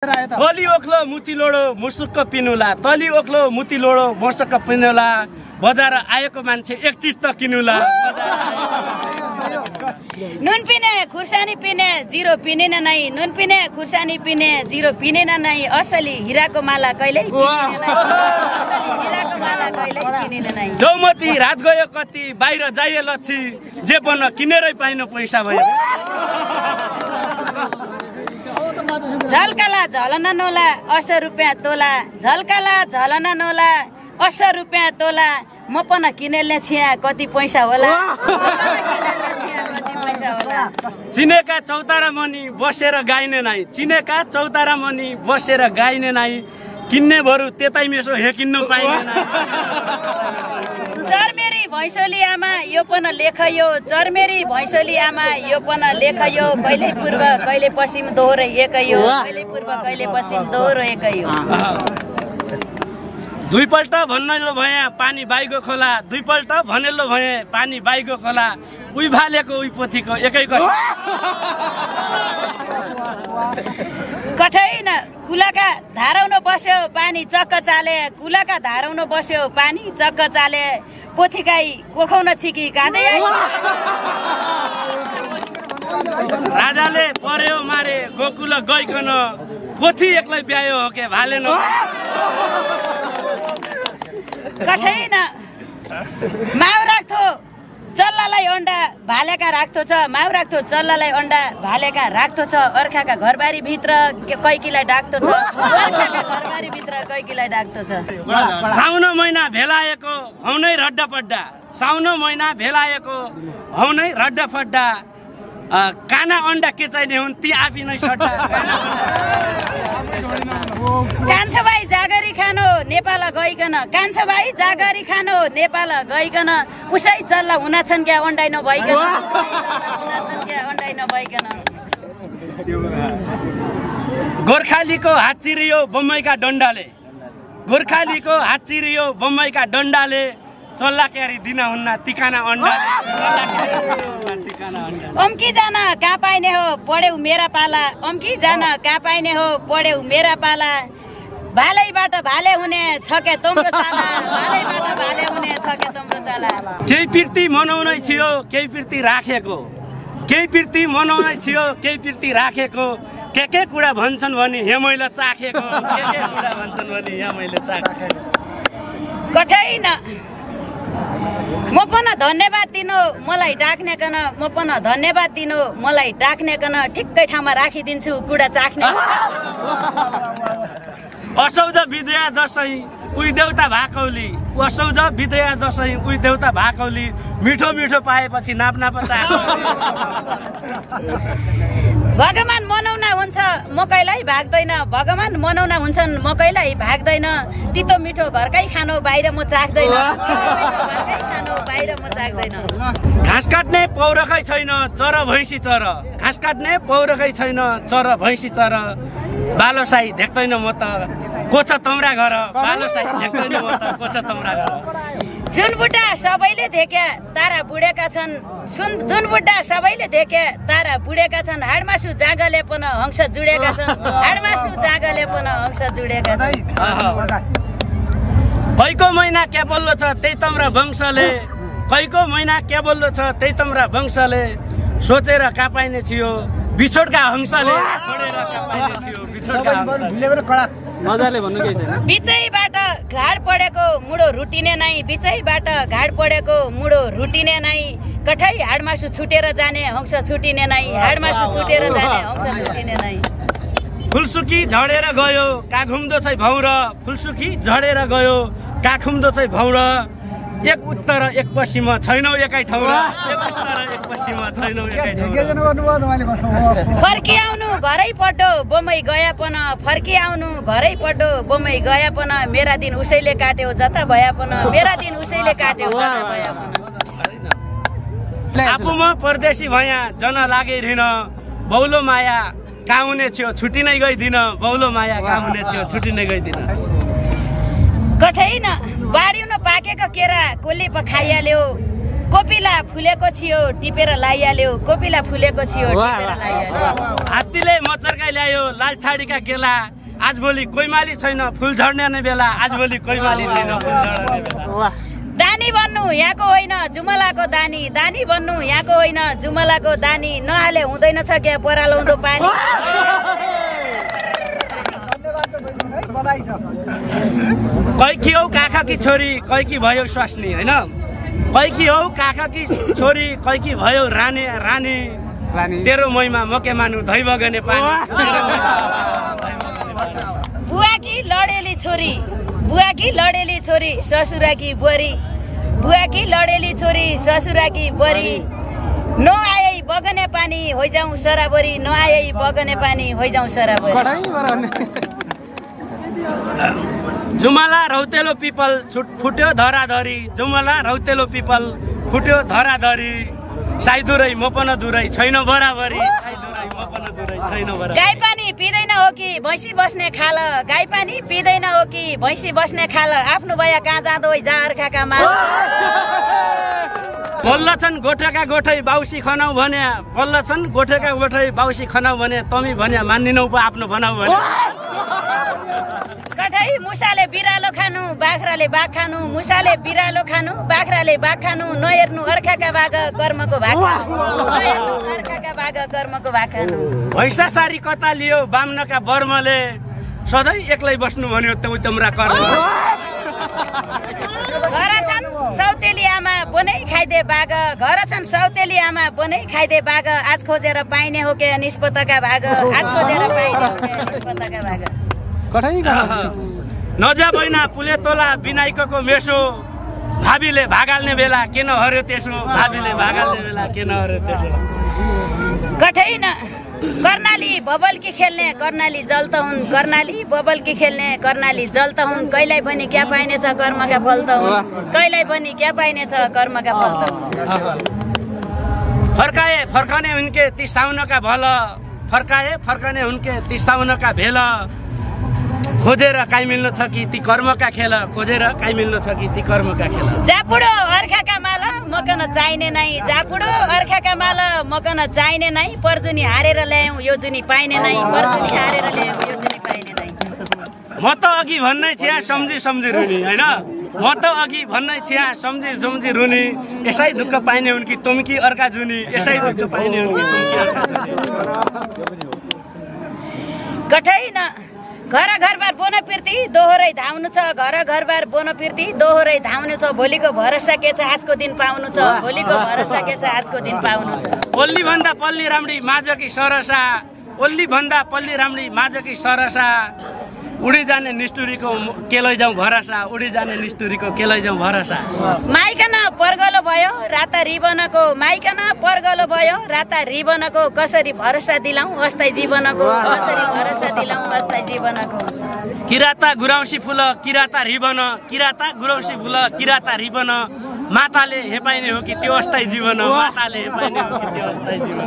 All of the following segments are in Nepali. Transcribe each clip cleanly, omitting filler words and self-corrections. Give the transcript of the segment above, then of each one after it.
तली ओख्लो मुती लोडो मुसुक्क पिनुला तली ओख्लो मुती लोडो मुसुक्क पिनुला बजार आएको मान्छे एक चीज त किनुला नुन पिने खुर्सानी पिने जिरो पिनेन नै नुन पिने खुर्सानी पिने जिरो पिनेन नै असली हिराको माला कहिल्यै किनेन नै जौमती रात गयो कति बाहिर जाइए लच्छी जे पनि किनेरै पाइनु पैसा भयो झल्काला झलन नोला 80 रुपैयाँ तोला झल्काला झलन नोला 80 रुपैयाँ तोला म पनि किनेल्ने छिया कति पैसा होला चिनेका चौतारा मनी बसेर गाइने नाइ चिनेका चौतारा मनी बसेर गाइने नाइ किन्ने भरु त्यतै मेसो हे किन्न पाइने नाइ चरमेरी भैँसोली आमा यो पनि लेख यो चरमेरी भैँसोली आमा यो पनि लेख यो कहिले पूर्व कहिले पश्चिम दोहोरो एकै यो कहिले पूर्व कहिले पश्चिम दोहोरो एकै यो दुईपल्ट भन्नेलो भए पानी बाइगो खोला दुईपल्ट भनेलो भए पानी बाइगो खोला उही भालेको उही पोथीको एकै कस कठै न कुलाका धाराउन बस्यो पानी चक्क चाले कुलाका धाराउन बस्यो पानी चक्क चाले पोथीकाई कोखाउन छिकी काँदै राजाले पर्यो मारे गोकुल गइकन पोथी एक्लै ब्यायो हो के भालेन कठै न माउ राख्थो चल्लालाई अन्डा भालेका राख्थो छ माउ राख्थो चल्लालाई अन्डा भालेका राख्थो छ अर्खाका घरबारी भित्र कैकीलाई डाक्थो छ अर्खाका घरबारी भित्र कैकीलाई डाक्थो छ साउन महिना भेलाएको हौनै रड्डा पड्डा साउन महिना भेलाएको हौनै रड्डा पड्डा काना अन्डा के चाहिने हुन् ती आफी नै सट्टा कान्छो भाइ जागरी खानो नेपाल गइकन कान्छो भाइ जागरी खानो नेपाल गइकन उसै चल्ला हुना छन् क्या अन्डाइ नभइकन गोर्खालीको हात चिरियो बम्बईका डन्डाले गोर्खालीको हात चिरियो बम्बईका डन्डाले चल्ला क्यारी दिन हुन्न तिखाना अन्डाले अम्की जान कहाँ पाइने हो पढ्यौ मेरा पाला अम्की जान कहाँ पाइने हो पढ्यौ मेरा पाला भालैबाट भाले हुने छ के तम्रो चाला भालैबाट भाले हुने छ के तम्रो चाला केही पिर्ती मनाउनै थियो केही पिर्ती राखेको केही पिर्ती मनाउनै थियो केही पिर्ती राखेको के कुरा भन्छन् भने हे मैले चाखेको के कुरा भन्छन् भने हे मैले चाखेको कठै न म पनि धन्यवाद दिनु मलाई डाक्नेकन म पनि धन्यवाद दिनु मलाई डाक्नेकन ठिक्कै ठाउँमा राखिदिन्छु कुरा चाख्ने असौज विद्या दशैं उही देउता भाकौली असौज विद्या दशैं उही देउता भाकौली मिठो मिठो पाएपछि नाप चाख्नु भगवान मनाउन हुन्छ मकैलाई भाग्दैन भगवान मनाउन हुन्छन् मकैलाई भाग्दैन तितो मिठो घरकै खानु बाहिर म चाख्दैन घाँस काट्ने पौरखै छैन चर भैँसी चर घाँस काट्ने पौरखै छैन चर भैँसी चर बालोसाई देख्दैन म त को छ तम्रा घर बालोसाई देख्दैन म त को छ तम्रा घर जुन बुढा सबैले देखे तारा बुढेका छन् जुन बुढा सबैले देखे तारा बुढेका छन् हाडमासु जागले पनि हंस जुडेका छन् हाडमासु जागले पनि हंस जुडेका छन् कैको महिना क्या बोल्लो छ त्यही तम्रा वंशले कैको महिना क्या बोल्लो छ त्यही तम्रा वंशले सोचेर कहाँ पाइने थियो बिछोडका हंसले छोडेर कहाँ पाइने थियो बिछोडका मजाले भन्नु के छैन बिचैबाट घाड पडेको मुडो रुटिने नै बिचैबाट घाड पडेको मुडो रुटिने नै कठै हाडमासु छुटेर जाने हंस छुटिने नै हाडमासु छुटेर जाने हंस छुटिने नै फुलसुकी झडेर गयो का घुम्दो छै भौर फुलसुकी झडेर गयो का घुम्दो छै भौर एक उत्तर एक पश्चिम छैनौ एकै ठाउँ र एक उत्तर एक पश्चिम छैनौ एकै ठाउँ फर्किआउनु घरै पड्डो बम्बई गया पन फर्किआउनु घरै पड्डो बम्बई गया पन मेरा दिन उसैले काट्यो जता भया पन मेरा दिन उसैले काट्यो जता भया पन आफूमा परदेशी भया जन लागे ऋण बौलो माया कहाँ हुने थियो छुट्टी नै गइदिन बौलो माया कहाँ हुने थियो छुट्टी नै गइदिन कठै न बाडिउन पाकेको केरा कोले प खाइहाल्यो कोपिला फुलेको छियो टिपेर लाइहाल्यो कोपिला फुलेको छियो टिपेर लाइहाल्यो हात्तीले मचर्काइ ल्यायो लाल छाडीका गेला आजभोलि कोइमाली छैन फुल झर्ने नै बेला आजभोलि कोइमाली छैन फुल झर्ने बेला दानी बन्नु यहाँको होइन जुमलाको दानी दानी बन्नु यहाँको होइन जुमलाको दानी नहाले हुँदैन छ के परालाउँदो पानी कैकी हौ काकाकी छोरी कैकी भयो स्वास्नी हैन कैकी हौ काकाकी छोरी कैकी भयो रानी रानी तेरो महिमा मके मानु धै बगने पानी बुवाकी लडेली छोरी ससुराकी बुहारी बुवाकी लडेली छोरी ससुराकी बुहारी नआए बगने पानी होइजाउँ सराबरी नआए बगने पानी होइजाउँ सराबरी जुमला रौतेलो पिपल फुट्यो धराधरी जुमला रौतेलो पिपल फुट्यो धराधरी साइदुरै म पनि दुरै छैन बराबरी साइदुरै म पनि दुरै छैन बराबरी गाई पानी पिँदैन हो कि भैँसी बस्ने खाल गाई पानी पिँदैन हो कि भैँसी बस्ने खाल आफ्नो भया कहाँ जाँदो जा अर्काका माल बल्लछन् गोठेका गोठै बाउसी खनाउ भने बल्लछन् गोठेका गोठै बाउसी खनाउ भने तमी भन्या मान्दिनौ पो आफ्नो बनाउ भने कठै मुसाले बिरालो खानु बाख्राले बाघ खानु मुसाले बिरालो खानु बाख्राले बाघ खानु नहेर्नु अर्काका बाघ कर्मको भाग नहेर्नु अर्काका बाघ कर्मको भाग खानु भैँसा सारी कता लियो बाम्नका बर्मले सधैँ एक्लै बस्नु भन्यो त्यो तिम्रा कर्म घर छन् सौतेली आमा बोनै खाइदे बाघ घर छन् सौतेली आमा बोनै खाइदे बाघ आज खोजेर पाइने हो के निष्पतका भाग आज खोजेर पाइने हो के निष्पतका भाग नजा बैना पुले तोला बिनाइकको मेसो भाबीले भागाल्ने बेला के नहर्यो त्यसो भाबीले भागाल्ने बेला के नहर्यो त्यसो कठैन कर्णाली बबल की खेल्ने कर्णाली जल्त हुन् कर्णाली बबल की खेल्ने कर्णाली जल्त हुन् कहिल्यै पनि क्या पाइनेछ कर्मका फल त हुन् कहिल्यै पनि क्या पाइनेछ कर्मका फल त हुन् फर्काए फर्कने उनके तिसाउनका भल फर्काए फर्कने उनके तिसाउनका भेल खोजेर काई मिल्नु छ कि ती कर्मका खेल खोजेर काई मिल्नु छ कि ती कर्मका खेल जापुडो अर्खाका माल मकन चाहिने नै जापुडो अर्खाका माल मकन चाहिने नै परजुनी हारेर ल्यायौँ यो जुनी पाइने नै परजुनी हारेर ल्यायौँ यो जुनी पाइने नै म त अघि भन्नै छिया सम्झी सम्झी रुनी हैन म त अघि भन्नै छिया सम्झी सम्झी रुनी यसै दुःख पाइने उनकी तुमकी अर्का जुनी यसै दुःख पाइने उनकी तुमकी अर्का जुनी कठैन घर घरबार बोन पिर्ती दोहोरै धाउनु छ घर घरबार बोन पिर्ती दोहोरै धाउनु छ भोलिको भरोसा के छ आजको दिन पाउनु छ भोलिको भरोसा के छ आजको दिन पाउनु छ ओल्ली भन्दा पल्ली राम्री माझकी सरसा ओल्ली भन्दा पल्ली राम्री माझकी सरसा उडी जाने निष्ठुरीको के लैजाउँ भरोसा उडी जाने निष्ठुरीको के लैजाउँ भरोसा माइकन परगलो भयो राता रिबनको माइकन परगलो भयो राता रिबनको कसरी भरोसा दिलाउँ अस्थायी जीवनको कसरी भरोसा दिलाउँ अस्थायी जीवनको किराता गुराउँसी फुल किराता रिबन किराता गुराउँसी फुल किराता रिबन माताले हेपाइने हो कि त्यो अस्थायी जीवन माताले हेपाइने हो कि त्यो अस्थायी जीवन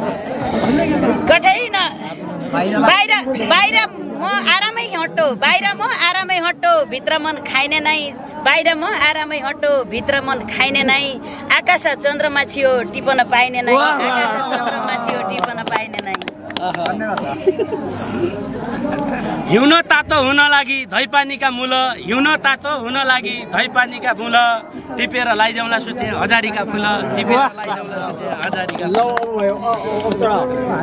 कठैन बाहिर बाहिर म आरामै हट्टो बाहिर म आरामै हट्टो भित्र मन खाइने नै बाहिर म आरामै हट्टो भित्र मन खाइने नै आकाश चन्द्रमा छियो टिपन पाइने नै आकाश चन्द्रमा छियो टिपन पाइने नै हिउन तातो हुन लागि धैपानीका मूल हिउन तातो हुन लागि धैपानीका मूल टिपेर लैजाउँला सुचे हजारीका फुल टिपेर लैजाउँला सुचे हजारीका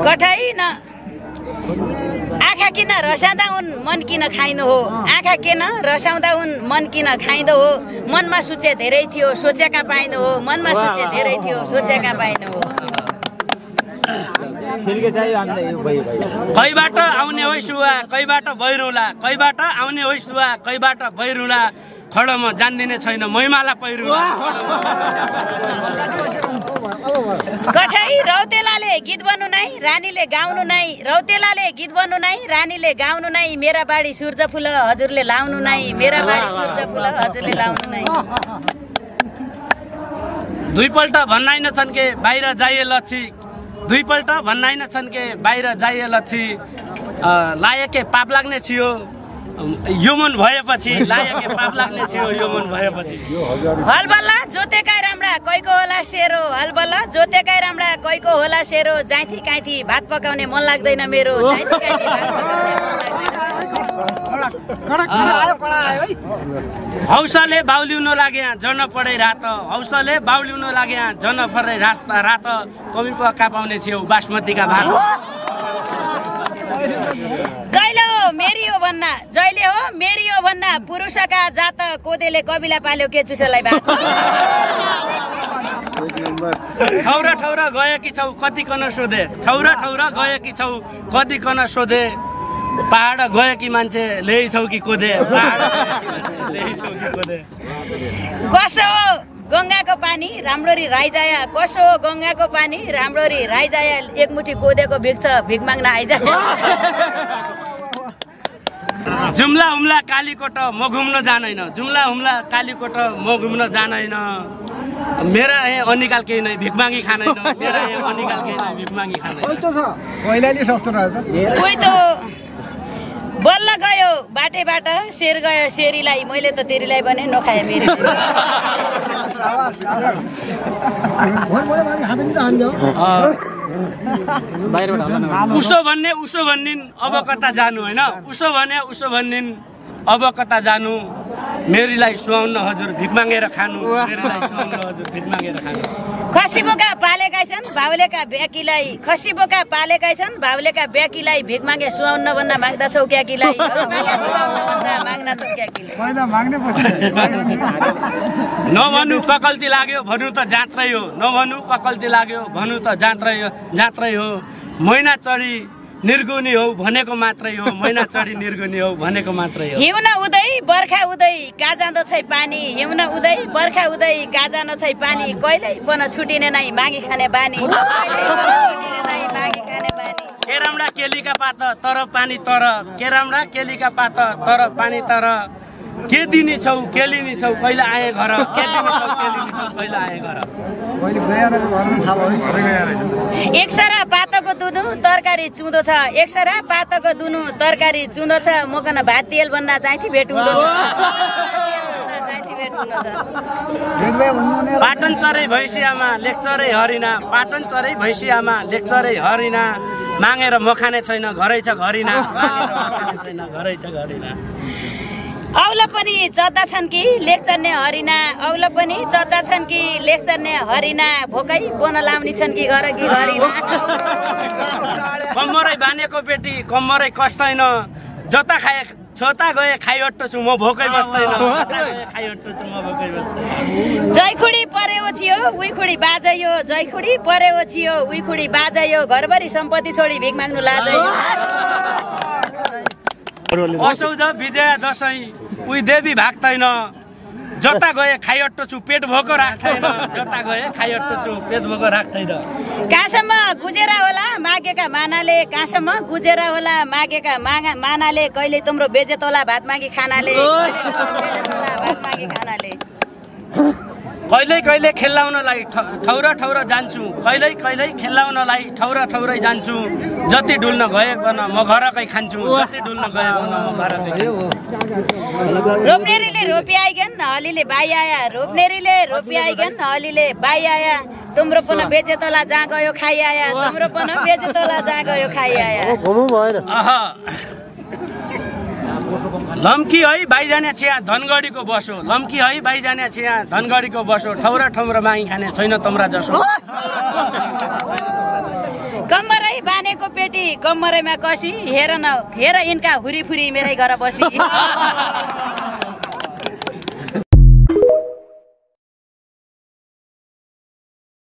कठैन आँखा किन रसाउँदा हुन् मन किन खाइनु हो आँखा किन रसाउँदा हुन् मन किन खाइदो हो मनमा सुचे धेरै थियो सोचेका पाइनु हो मनमा सुचे धेरै थियो सोचेका पाइनु हो कैबाट आउने होइ सुवा कैबाट बैरुला कैबाट आउने होइ सुवा कैबाट बैरुला खडम जान्दिने छैन मैमाला पहिरुला कठै रौतेलाले गीत बन्नु नै रानीले गाउनु नै रौतेलाले गीत बन्नु नै रानीले गाउनु नै मेरा बाडी सूर्य फुल हजुरले लाउनु नै मेरा बाडी सूर्य फुल हजुरले लाउनु नै दुईपल्ट भन्नाइन छन् के बाहिर जाइए लच्छी दुईपल्ट भन्नाइन छन् के बाहिर जाइए लच्छी लायके पाप लाग्ने छियो यो मन भएपछि लाग्यो के पाप लाग्ने थियो यो मन भएपछि हलबल्ला जोतेकै राम्रा कैको होला सेरो हलबल्ला जोतेकै राम्रा कैको होला सेरो जाइथी काइथी भात पकाउने मन लाग्दैन मेरो जाइथी काइथी भात पकाउने मन लाग्दैन हौसले बाउलिउन लाग्या जन पढे रात हौसले बाउलिउन लाग्या जन पढे रात कमी पक्का पाउने छेउ बासमतीका भात जहिले हो मेरी हो भन्ना जहिले हो मेरी हो भन्ना पुरुषका जात कोदेले कबिला पाल्यो के चुसलाई भात ठौरा ठौरा गएकी छौ कतिकन सोधे ठौरा ठौरा गएकी छौ कतिकन सोधे पहाड गएकी मान्छे ल्याइ छौ कि कोदे पहाड ल्याइ छौ कि कोदे कसो हो गङ्गाको पानी राम्रोरी राइजाया कसो हो गङ्गाको पानी राम्रोरी राइजाया एकमुठी कोदेको भिग्छ भिग माग्न आइजाया जुम्ला हुम्ला कालीकोट म घुम्न जादैन जुम्ला हुम्ला कालीकोट म घुम्न जादैन मेरा यहाँ अनिकाल केही नै भिखमागी खादैन मेरा यहाँ अनिकाल केही नै भिखमागी खादैन कोही त बल्ल गयो बाटैबाट शेर गयो शेरीलाई मैले त तेरीलाई भने नखाए मेरो उसो भन्निन् अब कता जानु होइन उसो भने उसो भन्निन् अब कता जानु मेरीलाई सुहाउन हजुर भिख मागेर खानु मेरीलाई सुहाउन हजुर भिख मागेर खानु खसी बोका पालेका छन् भाउलेका ब्याकीलाई खसी बोका पालेका छन् भाउलेका ब्याकीलाई भिख मागे सुहाउन भन्दा माग्दछौ क्याकीलाई माग्न छौ क्याकीलाई नभनु ककल्ती लाग्यो भनु त जात्रै हो नभनु ककल्ती लाग्यो भनु त जात्रै हो मैना चढी निर्गुनी हो भनेको मात्रै हो मैना चढी निर्गुनी हो भनेको मात्रै हो हिउन उदै बर्खा उदै कहाँ जाँदो छै पानी हिउन उदै बर्खा उदै कहाँ जाँदो छै पानी कहिल्यै पनि छुटिने नै मागी खाने बानी केराम्रा केलीका पात तर पानी तर केराम्रा केलीका पात तर पानी तर के दिने छौ केलिनी छौ कहिले आए घर के दिने छौ केलिनी छौ कहिले आए घर एकसरा पातको दुनु तरकारी चुँदो छ एकसरा पातको दुनु तरकारी चुँदो छ मकन भात तेल बन्न जाइथी भेट हुँदो छ पाटन चरै भैँसियामा लेक्चरै हरिना पाटन चरै भैँसियामा लेक्चरै हरिना मागेर मखाने छैन घरै छ घरिना मागेर मखाने छैन घरै छ घरिना औला पनि चद्दा छन् कि लेक्चर्ने हरिना औला पनि चद्दा छन् कि लेक्चर्ने हरिना भोकै बोन लाउने छन् कि घर कि हरिना कम्मरै बानेको बेटी कम्मरै कस्दैन जता खाए छोता गए खाइअट्टो छु म भोकै बस्दैन खाइअट्टो छु म भोकै बस्दैन जयखुडी परेको थियो उही खुडी बाजायो जयखुडी परेको थियो उही खुडी बाजायो घरभरि सम्पत्ति छोडी भिख माग्नु लाजयो असौज विजया दशैं उही देवी भाग्दैन जता गए खाइअट्टो छु पेट भोको राख्दैन जता गए खाइअट्टो छु पेट भोको राख्दैन कहाँसम्म गुजेरा होला मागेका मानाले कहाँसम्म गुजेरा होला मागेका मानाले कहिले तिम्रो बेजेत होला भात मागी खानाले कहिले कहिले खेलाउनलाई ठौरा ठौरा जान्छु कहिले कहिले खेलाउनलाई ठौरा ठौरै जान्छु जति डुल्न गएकन म घरकै खान्छु जति डुल्न गएकन म घरकै खान्छु रोप्नेरीले रोपी आइगन हलीले बाई आया रोप्नेरीले रोपी आइगन हलीले बाई आया तिम्रो पनि बेचेतला जहाँ गयो खाइ आया तिम्रो पनि बेचेतला जहाँ गयो खाइ आया लम्की है बाइजाने छिया धनगढीको बसो लम्की है बाइजाने छिया धनगढीको बसो ठौरा ठौरा मागी खाने छैन तम्रा जसो कम्मरै बानेको पेटी कम्मरैमा कसी हेर न हेर यिनका हुरीफुरी मेरै घर बसी